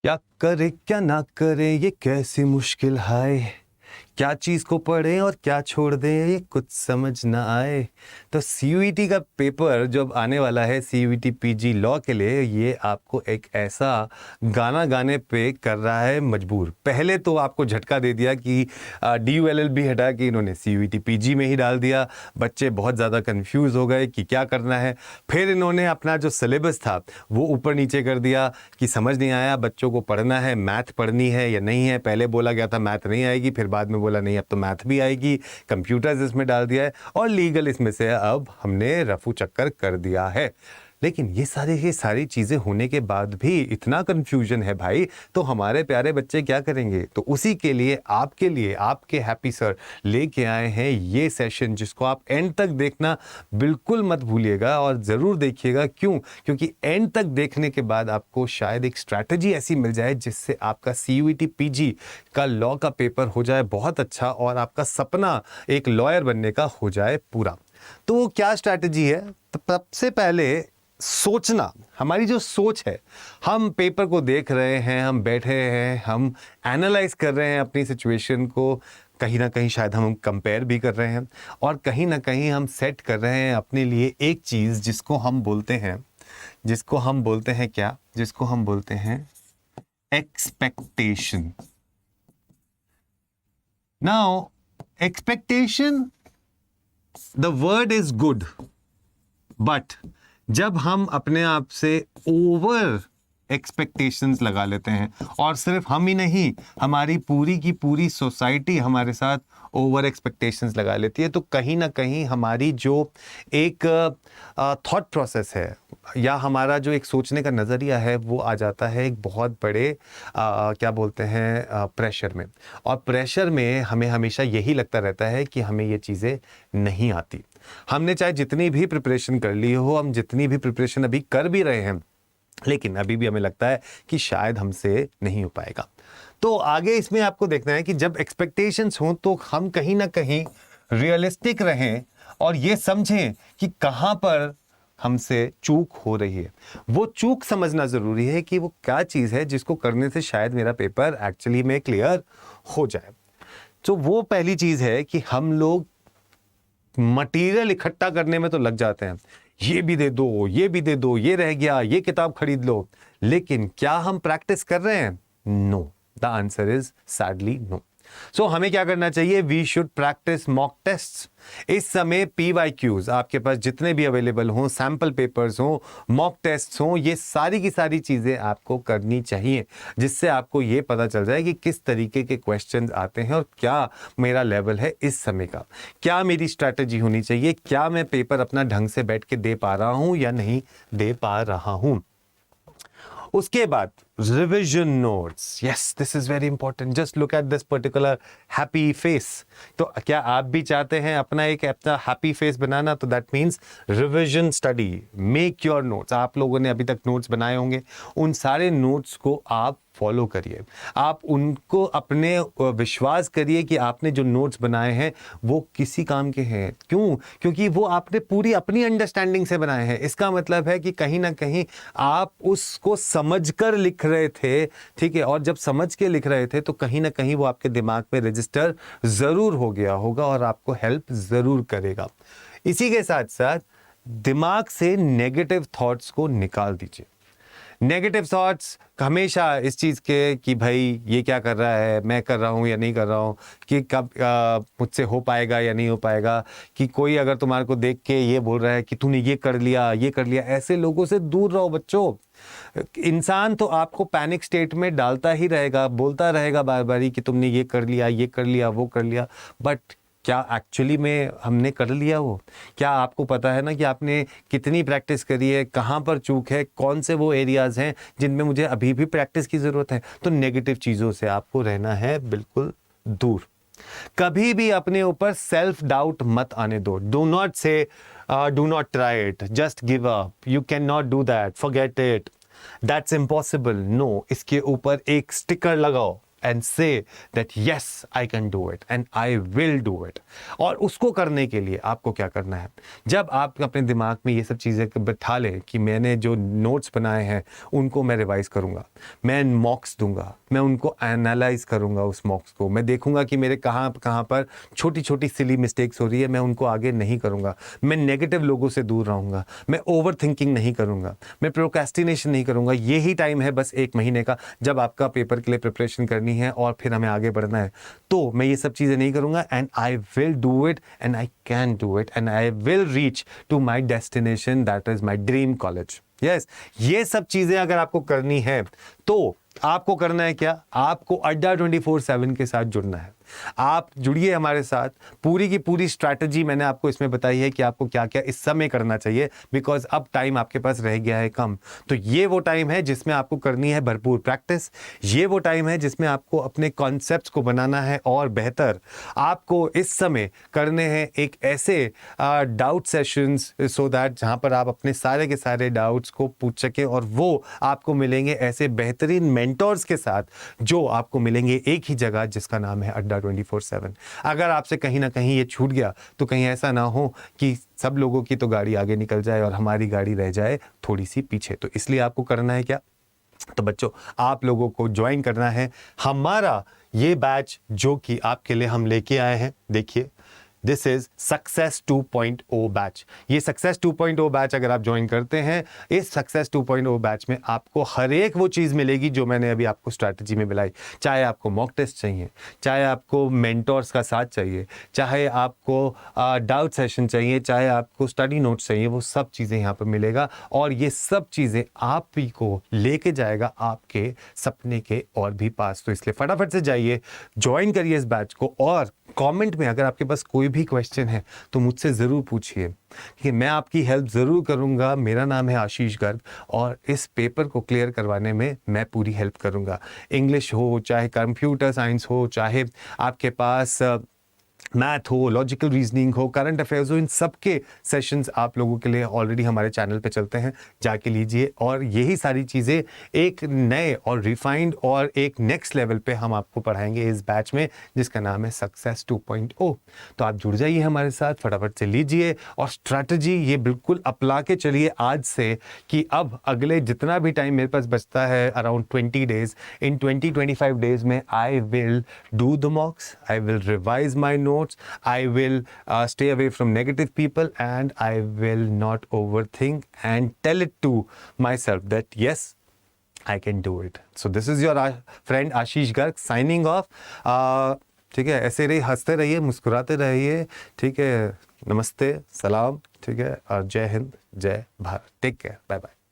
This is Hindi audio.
क्या करे क्या ना करे ये कैसी मुश्किल है। क्या चीज़ को पढ़ें और क्या छोड़ दें ये कुछ समझ ना आए। तो सीयूईटी का पेपर जो अब आने वाला है सीयूईटी पीजी लॉ के लिए, ये आपको एक ऐसा गाना गाने पे कर रहा है मजबूर। पहले तो आपको झटका दे दिया कि DULL भी हटा के इन्होंने सीयूईटी पीजी में ही डाल दिया। बच्चे बहुत ज़्यादा कंफ्यूज हो गए कि क्या करना है। फिर इन्होंने अपना जो सिलेबस था वो ऊपर नीचे कर दिया कि समझ नहीं आया बच्चों को पढ़ना है, मैथ पढ़नी है या नहीं है। पहले बोला गया था मैथ नहीं आएगी, फिर बाद में बोला नहीं अब तो मैथ भी आएगी। कंप्यूटर्स इसमें डाल दिया है और लीगल इसमें से अब हमने रफू चक्कर कर दिया है। लेकिन ये सारी चीज़ें होने के बाद भी इतना कंफ्यूजन है भाई, तो हमारे प्यारे बच्चे क्या करेंगे। तो उसी के लिए आपके हैप्पी सर लेके आए हैं ये सेशन, जिसको आप एंड तक देखना बिल्कुल मत भूलिएगा और ज़रूर देखिएगा। क्यों? क्योंकि एंड तक देखने के बाद आपको शायद एक स्ट्रैटेजी ऐसी मिल जाए जिससे आपका सीयूईटी पीजी का लॉ का पेपर हो जाए बहुत अच्छा और आपका सपना एक लॉयर बनने का हो जाए पूरा। तो क्या स्ट्रैटेजी है? तो सबसे पहले सोचना, हमारी जो सोच है, हम पेपर को देख रहे हैं, हम बैठे हैं, हम एनालाइज कर रहे हैं अपनी सिचुएशन को। कहीं ना कहीं शायद हम कंपेयर भी कर रहे हैं और कहीं ना कहीं हम सेट कर रहे हैं अपने लिए एक चीज़ जिसको हम बोलते हैं क्या, जिसको हम बोलते हैं expectation. Now expectation, the word is good, but जब हम अपने आप से ओवर एक्सपेक्टेशंस लगा लेते हैं, और सिर्फ हम ही नहीं, हमारी पूरी की पूरी सोसाइटी हमारे साथ ओवर एक्सपेक्टेशंस लगा लेती है, तो कहीं ना कहीं हमारी जो एक थॉट प्रोसेस है या हमारा जो एक सोचने का नज़रिया है वो आ जाता है एक बहुत बड़े क्या बोलते हैं प्रेशर में। और प्रेशर में हमें हमेशा यही लगता रहता है कि हमें ये चीज़ें नहीं आती। हमने चाहे जितनी भी प्रिपरेशन कर ली हो, हम जितनी भी प्रिपरेशन अभी कर भी रहे हैं, लेकिन अभी भी हमें लगता है कि शायद हमसे नहीं हो पाएगा। तो आगे इसमें आपको देखना है कि जब एक्सपेक्टेशंस हो तो हम कहीं ना कहीं रियलिस्टिक रहें और ये समझें कि कहाँ पर हमसे चूक हो रही है। वो चूक समझना ज़रूरी है कि वो क्या चीज़ है जिसको करने से शायद मेरा पेपर एक्चुअली में क्लियर हो जाए। तो वो पहली चीज़ है कि हम लोग मटेरियल इकट्ठा करने में तो लग जाते हैं, ये भी दे दो, ये भी दे दो, ये रह गया, ये किताब खरीद लो, लेकिन क्या हम प्रैक्टिस कर रहे हैं? No, the answer is sadly no. So हमें क्या करना चाहिए? We should practice mock test. इस समय PYQs आपके पास जितने भी अवेलेबल हों, सैंपल पेपर्स हों, मॉक टेस्ट हों, ये सारी की सारी चीज़ें आपको करनी चाहिए, जिससे आपको ये पता चल जाए कि किस तरीके के क्वेश्चंस आते हैं और क्या मेरा लेवल है इस समय का, क्या मेरी स्ट्रैटेजी होनी चाहिए, क्या मैं पेपर अपना ढंग से बैठ के दे पा रहा हूँ या नहीं दे पा रहा हूँ। उसके बाद revision notes, yes this is very important. Just look at this particular happy face. तो क्या आप भी चाहते हैं अपना हैप्पी फेस बनाना? तो that means revision study, make your notes. आप लोगों ने अभी तक नोट्स बनाए होंगे, उन सारे नोट्स को आप फॉलो करिए, आप उनको अपने विश्वास करिए कि आपने जो नोट्स बनाए हैं वो किसी काम के हैं। क्यों? क्योंकि वो आपने पूरी अपनी अंडरस्टैंडिंग से बनाए हैं। इसका मतलब है कि कहीं ना कहीं आप उसको समझकर लिख रहे थे, ठीक है, और जब समझ के लिख रहे थे तो कहीं ना कहीं वो आपके दिमाग में रजिस्टर ज़रूर हो गया होगा और आपको हेल्प ज़रूर करेगा। इसी के साथ साथ दिमाग से नेगेटिव थॉट्स को निकाल दीजिए। नेगेटिव थॉट्स हमेशा इस चीज़ के कि भाई ये क्या कर रहा है, मैं कर रहा हूँ या नहीं कर रहा हूँ, कि कब मुझसे हो पाएगा या नहीं हो पाएगा, कि कोई अगर तुम्हारे को देख के ये बोल रहा है कि तूने ये कर लिया, ये कर लिया, ऐसे लोगों से दूर रहो बच्चों। इंसान तो आपको पैनिक स्टेट में डालता ही रहेगा, बोलता रहेगा बार बार कि तुमने ये कर लिया, ये कर लिया, वो कर लिया, बट क्या एक्चुअली में हमने कर लिया वो? क्या आपको पता है ना कि आपने कितनी प्रैक्टिस करी है, कहाँ पर चूक है, कौन से वो एरियाज हैं जिनमें मुझे अभी भी प्रैक्टिस की ज़रूरत है? तो नेगेटिव चीज़ों से आपको रहना है बिल्कुल दूर। कभी भी अपने ऊपर सेल्फ डाउट मत आने दो। Do not say do not try it, just give up, you can not do that, forget it, that's impossible. No, इसके ऊपर एक स्टिकर लगाओ, and say that yes I can do it and I will do it. और उसको करने के लिए आपको क्या करना है, जब आप अपने दिमाग में ये सब चीज़ें बैठा लें कि मैंने जो नोट्स बनाए हैं उनको मैं रिवाइज करूँगा, मैं मॉक्स दूंगा, मैं उनको एनालाइज करूँगा, उस मॉक्स को मैं देखूँगा कि मेरे कहाँ कहाँ पर छोटी छोटी सिली मिस्टेक्स हो रही है, मैं उनको आगे नहीं करूँगा, मैं नेगेटिव लोगों से दूर रहूँगा, मैं ओवर थिंकिंग नहीं करूँगा, मैं प्रोक्रेस्टिनेशन नहीं करूँगा। यही टाइम है बस 1 महीने का जब आपका पेपर के लिए प्रिपरेशन करनी है और फिर हमें आगे बढ़ना है, तो मैं ये सब चीज़ें नहीं करूँगा and I will do it and I can do it and I will reach to my destination that is my dream college. Yes, ये सब चीज़ें अगर आपको करनी है तो आपको करना है क्या, आपको अड्डा 24/7 के साथ जुड़ना है। आप जुड़िए हमारे साथ, पूरी की पूरी स्ट्रैटेजी मैंने आपको इसमें बताई है कि आपको क्या क्या इस समय करना चाहिए, बिकॉज अब टाइम आपके पास रह गया है कम। तो ये वो टाइम है जिसमें आपको करनी है भरपूर प्रैक्टिस, ये वो टाइम है जिसमें आपको अपने कॉन्सेप्ट्स को बनाना है और बेहतर आपको इस समय करने हैं एक ऐसे डाउट सेशंस सो दैट जहां पर आप अपने सारे के सारे डाउट्स को पूछ सकें और वो आपको मिलेंगे ऐसे बेहतरीन मेंटोर्स के साथ जो आपको मिलेंगे एक ही जगह जिसका नाम है अड्डा 24/7। अगर आपसे कहीं ना कहीं ये छूट गया तो कहीं ऐसा ना हो कि सब लोगों की तो गाड़ी आगे निकल जाए और हमारी गाड़ी रह जाए थोड़ी सी पीछे। तो इसलिए आपको करना है क्या, तो बच्चों आप लोगों को ज्वाइन करना है हमारा ये बैच जो कि आपके लिए हम लेके आए हैं। देखिए, दिस इज सक्सेस 2.0 बैच। ये सक्सेस 2.0 बैच अगर आप ज्वाइन करते हैं, इस सक्सेस 2.0 बैच में आपको हर एक वो चीज़ मिलेगी जो मैंने अभी आपको स्ट्रैटेजी में मिलाई। चाहे आपको मॉक टेस्ट चाहिए, चाहे आपको मेंटोर्स का साथ चाहिए, चाहे आपको डाउट सेशन चाहिए, चाहे आपको स्टडी नोट्स चाहिए, वो सब चीज़ें यहाँ पर मिलेगा और ये सब चीज़ें आप ही को लेके जाएगा आपके सपने के और भी पास। तो इसलिए फटाफट से जाइए, ज्वाइन करिए इस बैच को और कमेंट में अगर आपके पास कोई भी क्वेश्चन है तो मुझसे ज़रूर पूछिए, ठीक है, मैं आपकी हेल्प ज़रूर करूंगा। मेरा नाम है आशीष गर्ग और इस पेपर को क्लियर करवाने में मैं पूरी हेल्प करूंगा। इंग्लिश हो, चाहे कंप्यूटर साइंस हो, चाहे आपके पास मैथ हो, लॉजिकल रीजनिंग हो, करंट अफेयर्स हो, इन सब के सेशंस आप लोगों के लिए ऑलरेडी हमारे चैनल पे चलते हैं, जाके लीजिए। और यही सारी चीज़ें एक नए और रिफाइंड और एक नेक्स्ट लेवल पे हम आपको पढ़ाएंगे इस बैच में जिसका नाम है सक्सेस 2.0। तो आप जुड़ जाइए हमारे साथ, फटाफट से लीजिए और स्ट्रैटेजी ये बिल्कुल अपना के चलिए आज से कि अब अगले जितना भी टाइम मेरे पास बचता है, अराउंड 20 डेज, इन 20-25 डेज में आई will do the मॉक्स, I will revise my notes, I will stay away from negative people and I will not overthink and tell it to myself that yes, I can do it. So this is your friend Ashish Garg signing off. ठीक है, ऐसे रहिए, हंसते रहिए, मुस्कुराते रहिए, ठीक है, नमस्ते, सलाम, ठीक है, और जय हिंद, जय Bharat, take care, bye bye.